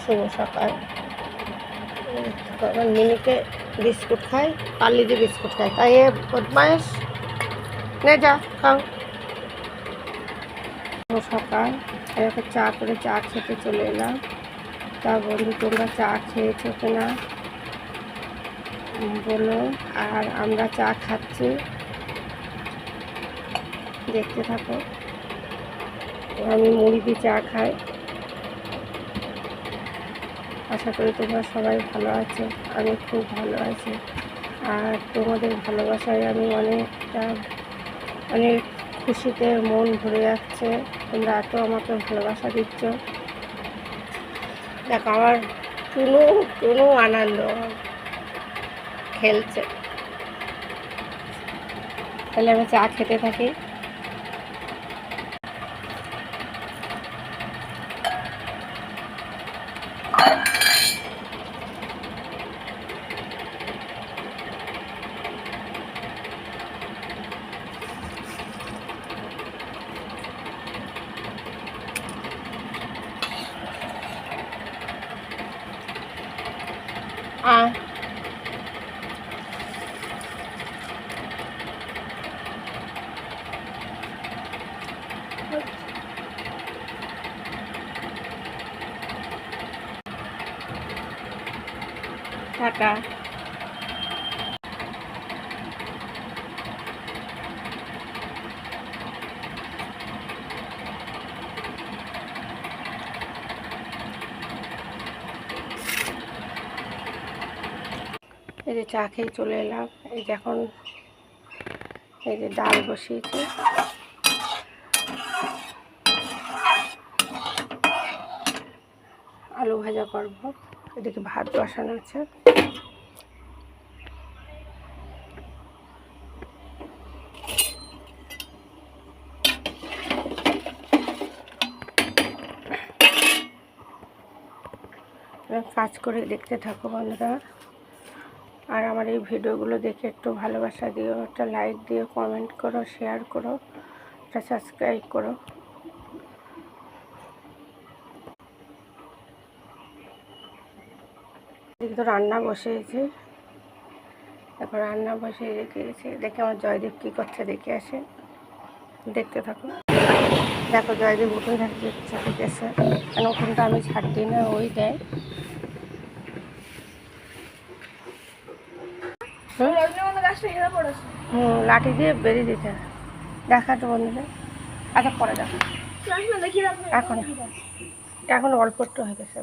শুভ সকাল। আমার মিনিকে বিস্কুট খাই, পার্লিজি বিস্কুট খাই, তাই এ বদমাইশ নে যা খাও। শুভ সকাল। একটা চা করে চা খেতে চলে এলাম। তা বন্ধু, তোমরা চা খেয়েছো কিনা বলো। আর আমরা চা খাচ্ছি, দেখতে থাকো। আমি মুড়ি দিয়ে চা খাই। আশা করি তোমরা সবাই ভালো আছো, আমি খুব ভালো আছি। আর তোমাদের ভালোবাসায় আমি অনেক খুশিতে মন ভরে যাচ্ছে। তোমরা এত আমাকে ভালোবাসা দিচ্ছ। দেখো আমার টুনু আনন্দ খেলছে। তাহলে আমি চা খেতে থাকি। টাটা। এই যে চা খেয়ে চলে এলাম। এই যে এখন এই যে ডাল বসিয়েছি, আলু ভাজা করবো। এদিকে ভাত বসানো আছে। কাজ করে দেখতে থাকো বন্ধুরা। আর আমার এই ভিডিওগুলো দেখে একটু ভালোবাসা দিও, একটা লাইক দিও, কমেন্ট করো, শেয়ার করো, একটা সাবস্ক্রাইব করো। কিন্তু রান্না বসিয়েছি, এখন রান্না বসিয়ে রেখেছি। দেখে আমার জয়দীপ কী করছে দেখে আসে, দেখতে থাকো। দেখো জয়দীপ উঠোন ঝাড় দিতেছে, কেন উঠোনটা আমি ঝাড় দিই না, ওই দেয়। লাঠি দিয়ে বেরিয়ে দিতে দেখাতো বন্ধুদের। আচ্ছা পরে দেখো, এখন অল্প একটু হয়ে গেছে।